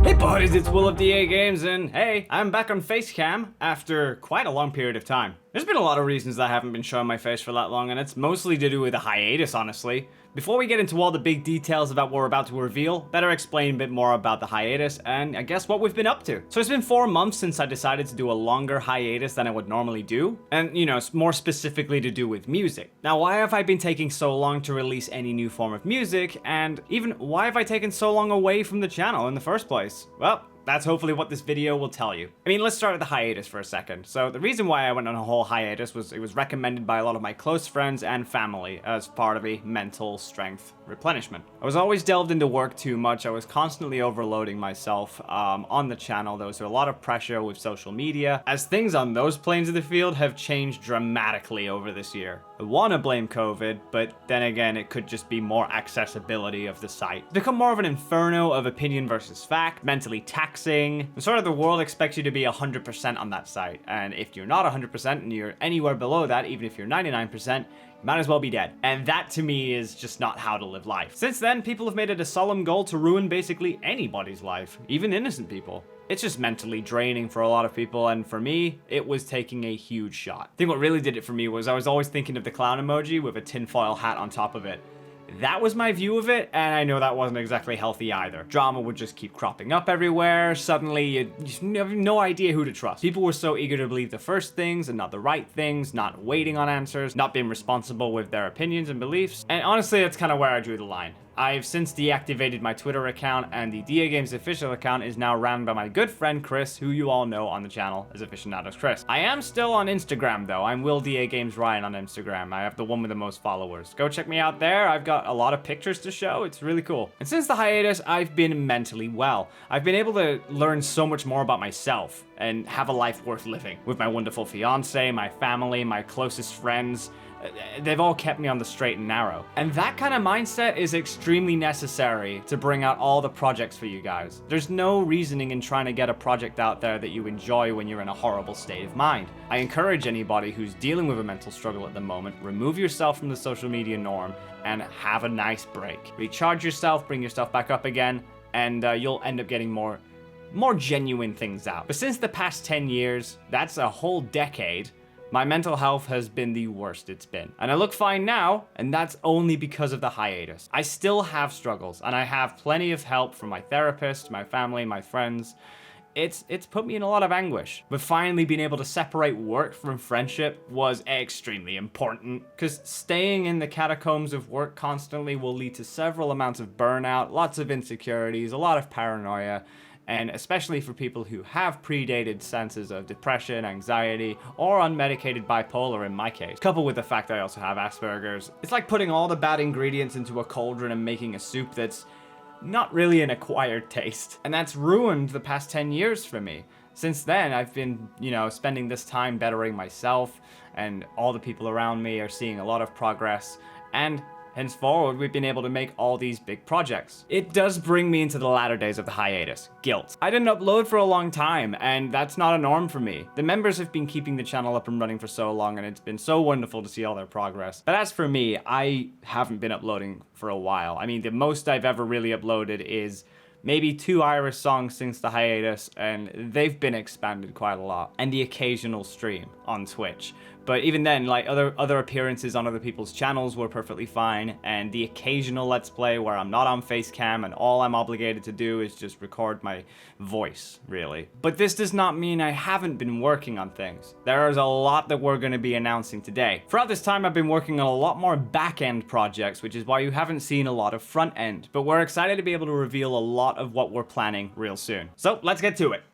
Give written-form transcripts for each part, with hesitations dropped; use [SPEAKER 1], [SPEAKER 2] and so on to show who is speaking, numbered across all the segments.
[SPEAKER 1] Hey buddies, it's Will of DAGames, and hey, I'm back on Facecam after quite a long period of time. There's been a lot of reasons that I haven't been showing my face for that long, and it's mostly to do with a hiatus, honestly. Before we get into all the big details about what we're about to reveal, better explain a bit more about the hiatus and I guess what we've been up to. So it's been 4 months since I decided to do a longer hiatus than I would normally do, and you know, more specifically to do with music. Now, why have I been taking so long to release any new form of music, and even why have I taken so long away from the channel in the first place? Well, that's hopefully what this video will tell you. I mean, let's start with the hiatus for a second. So the reason why I went on a whole hiatus was it was recommended by a lot of my close friends and family as part of a mental strength replenishment. I was always delved into work too much. I was constantly overloading myself on the channel. There was a lot of pressure with social media, as things on those planes of the field have changed dramatically over this year. I want to blame COVID, but then again, it could just be more accessibility of the site. It's become more of an inferno of opinion versus fact, mentally taxing, and sort of the world expects you to be 100% on that site. And if you're not 100% and you're anywhere below that, even if you're 99%, might as well be dead. And that to me is just not how to live life. Since then, people have made it a solemn goal to ruin basically anybody's life, even innocent people. It's just mentally draining for a lot of people, and for me, it was taking a huge shot. I think what really did it for me was I was always thinking of the clown emoji with a tinfoil hat on top of it. That was my view of it, and I know that wasn't exactly healthy either. Drama would just keep cropping up everywhere. Suddenly, you have no idea who to trust. People were so eager to believe the first things and not the right things, not waiting on answers, not being responsible with their opinions and beliefs. And honestly, that's kind of where I drew the line. I've since deactivated my Twitter account, and the DAGames official account is now ran by my good friend Chris, who you all know on the channel as Aficionados Chris. I am still on Instagram though. I'm Will DAGames Ryan on Instagram. I have the one with the most followers. Go check me out there. I've got a lot of pictures to show. It's really cool. And since the hiatus, I've been mentally well. I've been able to learn so much more about myself and have a life worth living. With my wonderful fiance, my family, my closest friends. They've all kept me on the straight and narrow. And that kind of mindset is extremely necessary to bring out all the projects for you guys. There's no reasoning in trying to get a project out there that you enjoy when you're in a horrible state of mind. I encourage anybody who's dealing with a mental struggle at the moment, remove yourself from the social media norm and have a nice break. Recharge yourself, bring yourself back up again, and you'll end up getting more genuine things out. But since the past 10 years, that's a whole decade, my mental health has been the worst it's been. And I look fine now, and that's only because of the hiatus. I still have struggles, and I have plenty of help from my therapist, my family, my friends. It's put me in a lot of anguish. But finally being able to separate work from friendship was extremely important, because staying in the catacombs of work constantly will lead to several amounts of burnout, lots of insecurities, a lot of paranoia, and especially for people who have predated senses of depression, anxiety, or unmedicated bipolar in my case. Coupled with the fact that I also have Asperger's, it's like putting all the bad ingredients into a cauldron and making a soup that's not really an acquired taste. And that's ruined the past 10 years for me. Since then, I've been, spending this time bettering myself, and all the people around me are seeing a lot of progress, and henceforward, we've been able to make all these big projects. It does bring me into the latter days of the hiatus. Guilt. I didn't upload for a long time, and that's not a norm for me. The members have been keeping the channel up and running for so long, and it's been so wonderful to see all their progress. But as for me, I haven't been uploading for a while. I mean, the most I've ever really uploaded is maybe 2 Irish songs since the hiatus, and they've been expanded quite a lot. And the occasional stream on Twitch. But even then, like, other appearances on other people's channels were perfectly fine, and the occasional Let's Play where I'm not on Facecam and all I'm obligated to do is just record my voice, really. But this does not mean I haven't been working on things. There is a lot that we're going to be announcing today. Throughout this time, I've been working on a lot more back-end projects, which is why you haven't seen a lot of front-end. But we're excited to be able to reveal a lot of what we're planning real soon. So, let's get to it.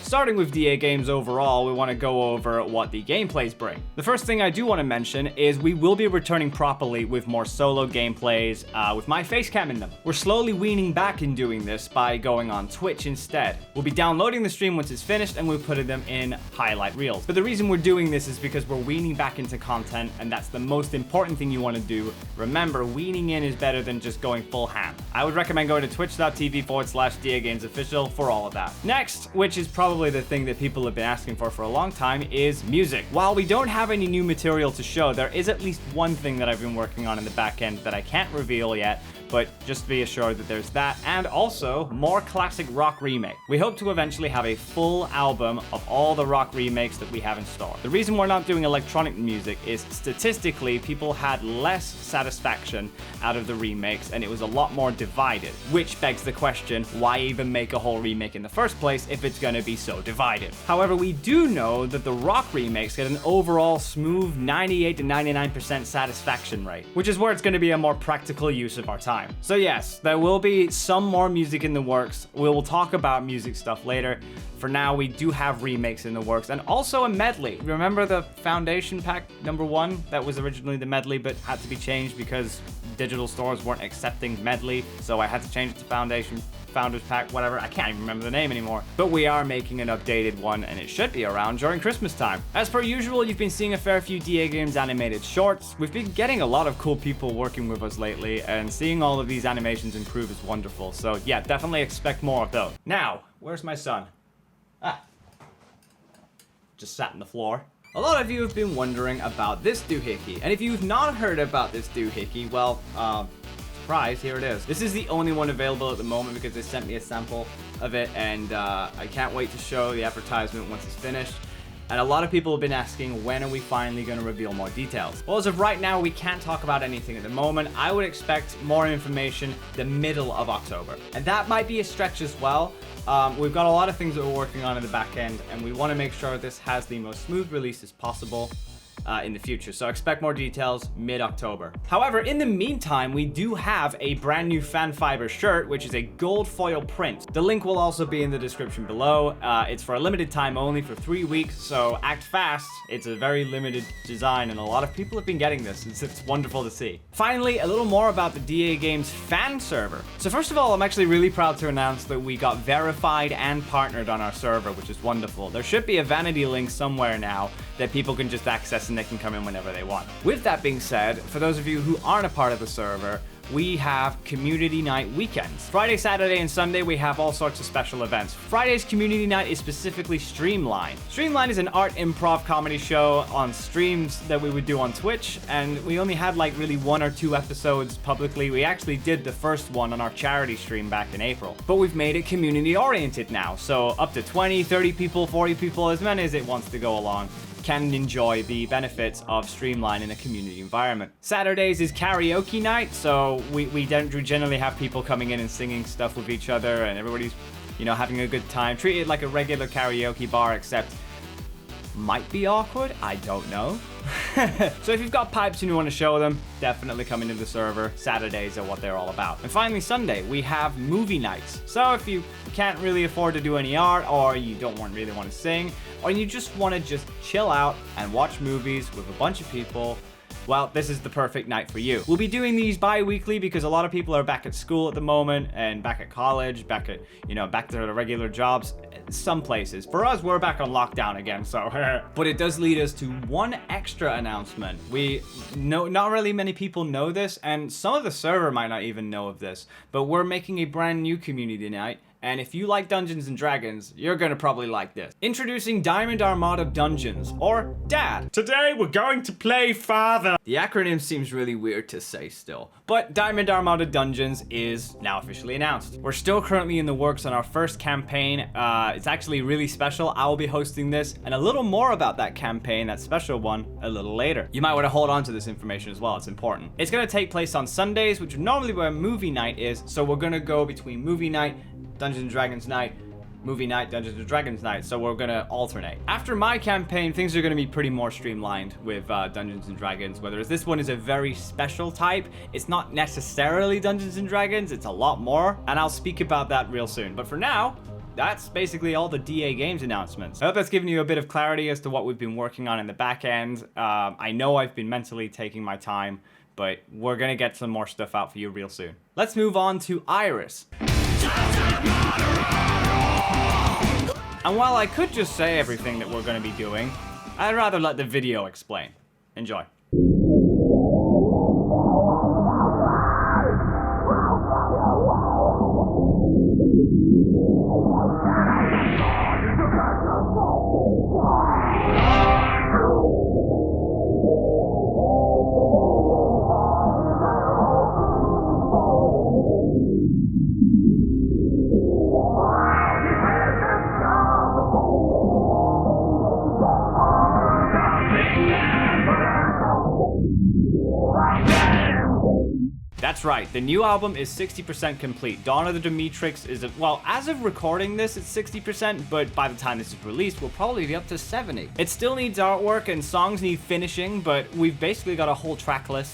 [SPEAKER 1] Starting with DAGames overall, we want to go over what the gameplays bring. The first thing I do want to mention is we will be returning properly with more solo gameplays with my Facecam in them. We're slowly weaning back in doing this by going on Twitch instead. We'll be downloading the stream once it's finished and we'll put them in highlight reels. But the reason we're doing this is because we're weaning back into content, and that's the most important thing you want to do. Remember, weaning in is better than just going full ham. I would recommend going to twitch.tv/DAGamesOfficial for all of that. Next, which is probably probably the thing that people have been asking for a long time, is music. While we don't have any new material to show, there is at least one thing that I've been working on in the back end that I can't reveal yet, but just be assured that there's that, and also more classic rock remake. We hope to eventually have a full album of all the rock remakes that we have in store. The reason we're not doing electronic music is statistically people had less satisfaction out of the remakes and it was a lot more divided, which begs the question, why even make a whole remake in the first place if it's gonna be so divided? However, we do know that the rock remakes get an overall smooth 98 to 99% satisfaction rate, which is where it's gonna be a more practical use of our time. So yes, there will be some more music in the works. We will talk about music stuff later. For now, we do have remakes in the works and also a medley. Remember the Foundation Pack #1? That was originally the medley but had to be changed because digital stores weren't accepting medley, so I had to change it to Founders Pack, whatever. I can't even remember the name anymore. But we are making an updated one and it should be around during Christmas time. As per usual, you've been seeing a fair few DAGames animated shorts. We've been getting a lot of cool people working with us lately, and seeing all of these animations improve is wonderful. So yeah, definitely expect more of those. Now, where's my son? Just sat on the floor. A lot of you have been wondering about this doohickey, and if you've not heard about this doohickey, well, surprise, here it is. This is the only one available at the moment because they sent me a sample of it, and I can't wait to show the advertisement once it's finished. And a lot of people have been asking, when are we finally going to reveal more details? Well, as of right now, we can't talk about anything at the moment. I would expect more information the middle of October. And that might be a stretch as well. We've got a lot of things that we're working on in the back end, and we want to make sure this has the most smooth release as possible in the future. So expect more details mid-October. However, in the meantime, we do have a brand new fan fiber shirt, which is a gold foil print. The link will also be in the description below. It's for a limited time only, for 3 weeks, so act fast. It's a very limited design, and a lot of people have been getting this. It's wonderful to see. Finally, a little more about the DAGames fan server. So first of all, I'm actually really proud to announce that we got verified and partnered on our server, which is wonderful. There should be a vanity link somewhere now that people can just access, and they can come in whenever they want. With that being said, for those of you who aren't a part of the server, we have community night weekends. Friday, Saturday, and Sunday, we have all sorts of special events. Friday's community night is specifically Streamline. Streamline is an art improv comedy show on streams that we would do on Twitch, and we only had like really 1 or 2 episodes publicly. We actually did the first one on our charity stream back in April. But we've made it community oriented now, so up to 20, 30 people, 40 people, as many as it wants to go along, can enjoy the benefits of Streamline in a community environment. Saturdays is karaoke night, so we generally have people coming in and singing stuff with each other, and everybody's, you know, having a good time. Treat it like a regular karaoke bar, except might be awkward, I don't know. So if you've got pipes and you want to show them, definitely come into the server. Saturdays are what they're all about. And finally, Sunday, we have movie nights. So if you can't really afford to do any art, or you don't really want to sing, or you just want to just chill out and watch movies with a bunch of people, well, this is the perfect night for you. We'll be doing these bi-weekly because a lot of people are back at school at the moment, and back at college, back at, you know, back to their regular jobs. Some places. For us, we're back on lockdown again, so. But it does lead us to one extra announcement. Not really many people know this, and some of the server might not even know of this, but we're making a brand new community night. And if you like Dungeons & Dragons, you're gonna probably like this. Introducing Diamond Armada Dungeons, or DAD. Today we're going to play Father. The acronym seems really weird to say still, but Diamond Armada Dungeons is now officially announced. We're still currently in the works on our first campaign. It's actually really special. I will be hosting this, and a little more about that campaign, that special one, a little later. You might want to hold on to this information as well, it's important. It's gonna take place on Sundays, which is normally where movie night is, so we're gonna go between movie night, Dungeons & Dragons night, movie night, Dungeons & Dragons night, so we're gonna alternate. After my campaign, things are gonna be pretty more streamlined with Dungeons & Dragons, whereas this one is a very special type. It's not necessarily Dungeons & Dragons, it's a lot more, and I'll speak about that real soon. But for now, that's basically all the DAGames announcements. I hope that's given you a bit of clarity as to what we've been working on in the back end. I know I've been mentally taking my time, but we're gonna get some more stuff out for you real soon. Let's move on to Iris. And while I could just say everything that we're going to be doing, I'd rather let the video explain. Enjoy. That's right, the new album is 60% complete. Dawn of the DADirect is, well, as of recording this, it's 60%, but by the time this is released, we'll probably be up to 70. It still needs artwork and songs need finishing, but we've basically got a whole track list.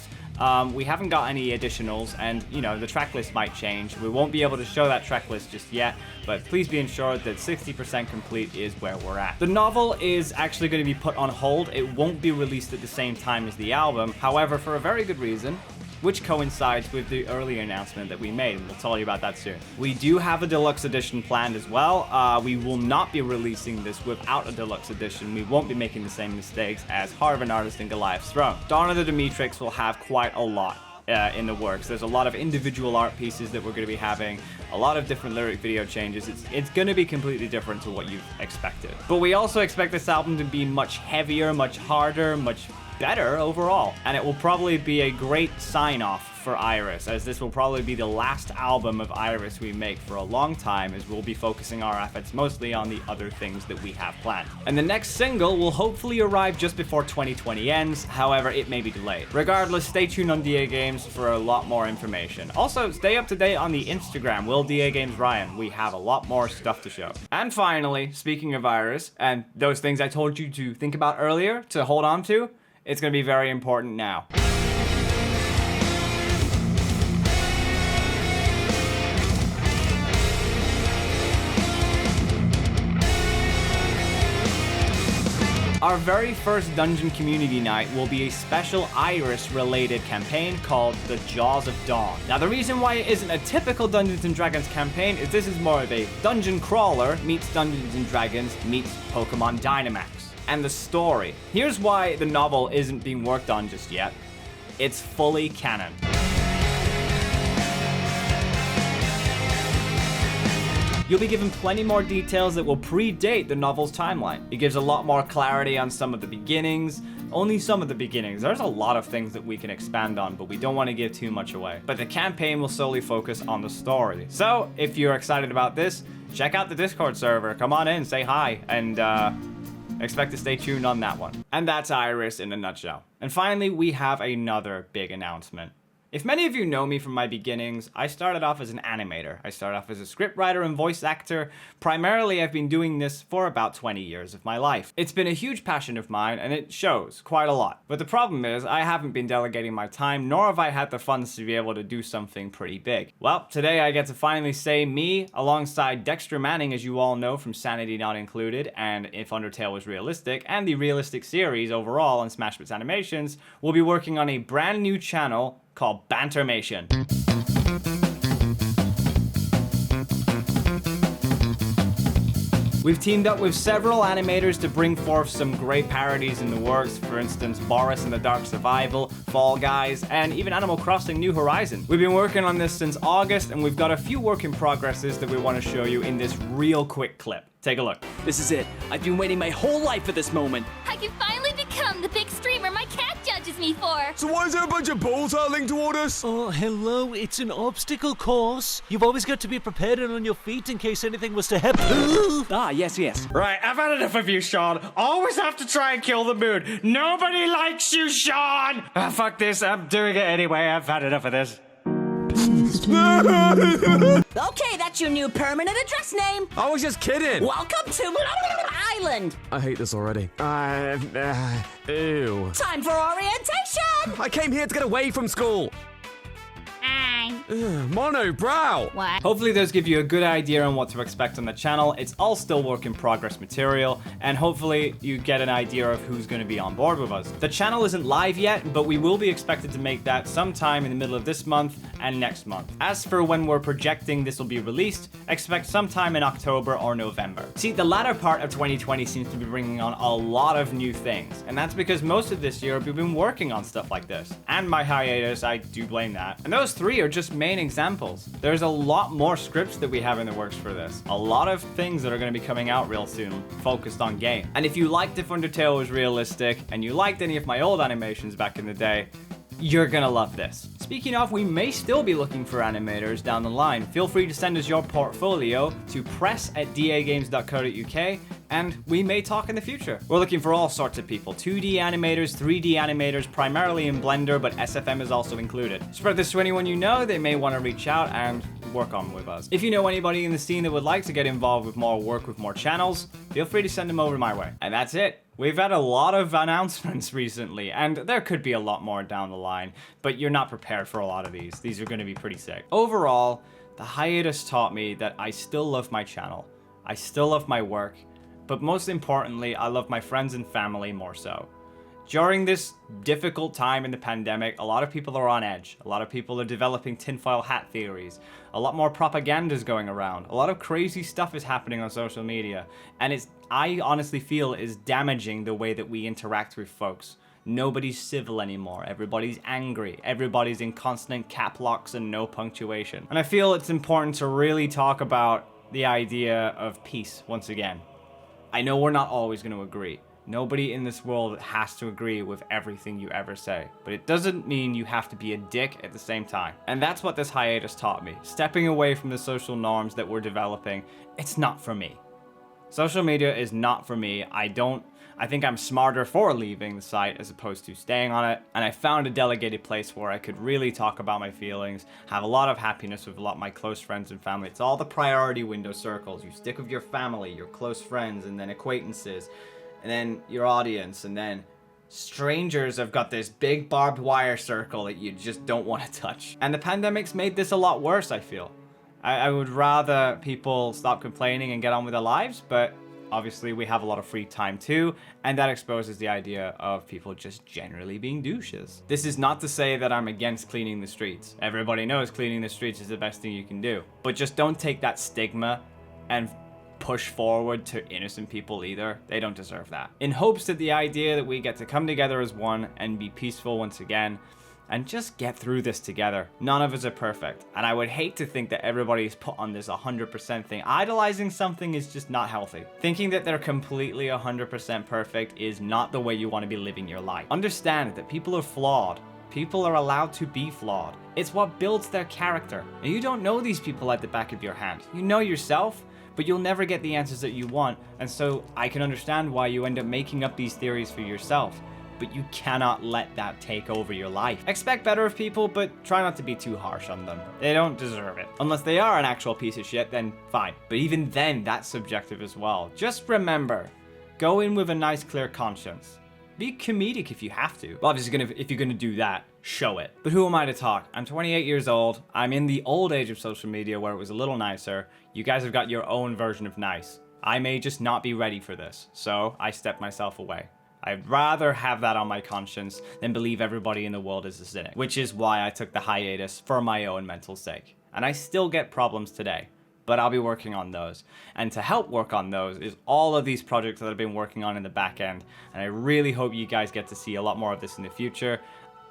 [SPEAKER 1] We haven't got any additionals, and you know, the track list might change. We won't be able to show that track list just yet, but please be assured that 60% complete is where we're at. The novel is actually going to be put on hold. It won't be released at the same time as the album, however, for a very good reason, which coincides with the earlier announcement that we made, and we'll tell you about that soon. We do have a deluxe edition planned as well. We will not be releasing this without a deluxe edition. We won't be making the same mistakes as Heart of an Artist and Goliath's Throne. Dawn of the DADirect will have quite a lot in the works. There's a lot of individual art pieces that we're going to be having, a lot of different lyric video changes. It's going to be completely different to what you've expected. But we also expect this album to be much heavier, much harder, much better overall, and it will probably be a great sign-off for Iris, as this will probably be the last album of Iris we make for a long time, as we'll be focusing our efforts mostly on the other things that we have planned. And the next single will hopefully arrive just before 2020 ends, however it may be delayed. Regardless, stay tuned on DAGames for a lot more information. Also, stay up to date on the Instagram, DAGamesRyan. We have a lot more stuff to show. And finally, speaking of Iris, and those things I told you to think about earlier, to hold on to, it's going to be very important now. Our very first Dungeon Community Night will be a special Iris-related campaign called The Jaws of Dawn. Now, the reason why it isn't a typical Dungeons & Dragons campaign is this is more of a dungeon crawler meets Dungeons & Dragons meets Pokemon Dynamax. And the story. Here's why the novel isn't being worked on just yet. It's fully canon. You'll be given plenty more details that will predate the novel's timeline. It gives a lot more clarity on some of the beginnings, only some of the beginnings. There's a lot of things that we can expand on, but we don't want to give too much away. But the campaign will solely focus on the story. So, if you're excited about this, check out the Discord server. Come on in, say hi, and expect to stay tuned on that one. And that's Iris in a nutshell. And finally, we have another big announcement. If many of you know me from my beginnings, I started off as an animator. I started off as a scriptwriter and voice actor. Primarily, I've been doing this for about 20 years of my life. It's been a huge passion of mine, and it shows quite a lot. But the problem is, I haven't been delegating my time, nor have I had the funds to be able to do something pretty big. Well, today I get to finally say me, alongside Dexter Manning, as you all know from Sanity Not Included, and If Undertale Was Realistic, and the Realistic series overall on Smash Bits Animations, will be working on a brand new channel called Bantermation. We've teamed up with several animators to bring forth some great parodies in the works, for instance, Boris and the Dark Survival, Fall Guys, and even Animal Crossing New Horizon. We've been working on this since August, and we've got a few work in progresses that we want to show you in this real quick clip. Take a look.
[SPEAKER 2] This is it. I've been waiting my whole life for this moment.
[SPEAKER 3] I can finally become the big streamer my cat judges me for.
[SPEAKER 4] So why is there a bunch of balls hurtling toward us?
[SPEAKER 5] Oh, hello, it's an obstacle course. You've always got to be prepared and on your feet in case anything was to happen.
[SPEAKER 2] Ah, yes.
[SPEAKER 1] Right, I've had enough of you, Sean. Always have to try and kill the mood. Nobody likes you, Sean! Fuck this, I'm doing it anyway. I've had enough of this.
[SPEAKER 6] Okay, that's your new permanent address name.
[SPEAKER 4] I was just kidding.
[SPEAKER 6] Welcome to Island.
[SPEAKER 4] I hate this already. Ew.
[SPEAKER 6] Time for orientation.
[SPEAKER 4] I came here to get away from school. Mono brow.
[SPEAKER 3] What?
[SPEAKER 1] Hopefully those give you a good idea on what to expect on the channel. It's all still work in progress material, and hopefully you get an idea of who's going to be on board with us. The channel isn't live yet, but we will be expected to make that sometime in the middle of this month and next month. As for when we're projecting this will be released, expect sometime in October or November. See, the latter part of 2020 seems to be bringing on a lot of new things, and that's because most of this year we've been working on stuff like this. And my hiatus, I do blame that. And those three are just main examples. There's a lot more scripts that we have in the works for this. A lot of things that are going to be coming out real soon, focused on game. And if you liked If Undertale Was Realistic, and you liked any of my old animations back in the day, you're gonna love this. Speaking of, we may still be looking for animators down the line. Feel free to send us your portfolio to press@dagames.co.uk, and we may talk in the future. We're looking for all sorts of people, 2D animators, 3D animators, primarily in Blender, but SFM is also included. Spread this to anyone you know, they may want to reach out and work on with us. If you know anybody in the scene that would like to get involved with more work with more channels, feel free to send them over my way. And that's it. We've had a lot of announcements recently, and there could be a lot more down the line, but you're not prepared for a lot of these. These are going to be pretty sick. Overall, the hiatus taught me that I still love my channel. I still love my work, but most importantly, I love my friends and family more so. During this difficult time in the pandemic, a lot of people are on edge. A lot of people are developing tinfoil hat theories. A lot more propaganda is going around. A lot of crazy stuff is happening on social media. And I honestly feel is damaging the way that we interact with folks. Nobody's civil anymore. Everybody's angry. Everybody's in constant cap locks and no punctuation. And I feel it's important to really talk about the idea of peace once again. I know we're not always going to agree. Nobody in this world has to agree with everything you ever say, but it doesn't mean you have to be a dick at the same time. And that's what this hiatus taught me. Stepping away from the social norms that we're developing, it's not for me. Social media is not for me. I think I'm smarter for leaving the site as opposed to staying on it. And I found a delegated place where I could really talk about my feelings, have a lot of happiness with a lot of my close friends and family. It's all the priority window circles. You stick with your family, your close friends, and then acquaintances, and then your audience, and then strangers have got this big barbed wire circle that you just don't want to touch. And the pandemic's made this a lot worse, I feel. I would rather people stop complaining and get on with their lives, but obviously we have a lot of free time too, and that exposes the idea of people just generally being douches. This is not to say that I'm against cleaning the streets. Everybody knows cleaning the streets is the best thing you can do. But just don't take that stigma and push forward to innocent people either. They don't deserve that. In hopes that the idea that we get to come together as one and be peaceful once again, and just get through this together. None of us are perfect, and I would hate to think that everybody's put on this 100% thing. Idolizing something is just not healthy. Thinking that they're completely 100% perfect is not the way you want to be living your life. Understand that people are flawed. People are allowed to be flawed. It's what builds their character. And you don't know these people at the back of your hand. You know yourself, but you'll never get the answers that you want, and so I can understand why you end up making up these theories for yourself. But you cannot let that take over your life. Expect better of people, but try not to be too harsh on them. They don't deserve it. Unless they are an actual piece of shit, then fine. But even then, that's subjective as well. Just remember, go in with a nice, clear conscience. Be comedic if you have to. Well, obviously, if you're gonna do that, show it. But who am I to talk? I'm 28 years old. I'm in the old age of social media where it was a little nicer. You guys have got your own version of nice. I may just not be ready for this, so I step myself away. I'd rather have that on my conscience than believe everybody in the world is a cynic, which is why I took the hiatus for my own mental sake. And I still get problems today, but I'll be working on those. And to help work on those is all of these projects that I've been working on in the back end, and I really hope you guys get to see a lot more of this in the future.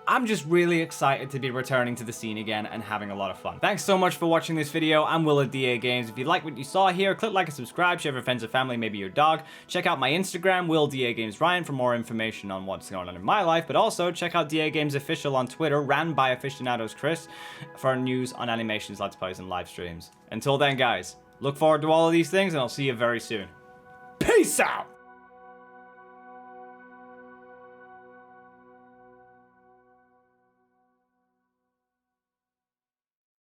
[SPEAKER 1] I'm just really excited to be returning to the scene again and having a lot of fun. Thanks so much for watching this video. I'm Will at DAGames. If you like what you saw here, click like and subscribe, share with friends and family, maybe your dog. Check out my Instagram, WillDAGamesRyan, for more information on what's going on in my life, but also check out DAGames Official on Twitter, ran by Aficionados Chris, for news on animations, let's plays, and live streams. Until then, guys, look forward to all of these things, and I'll see you very soon. Peace out!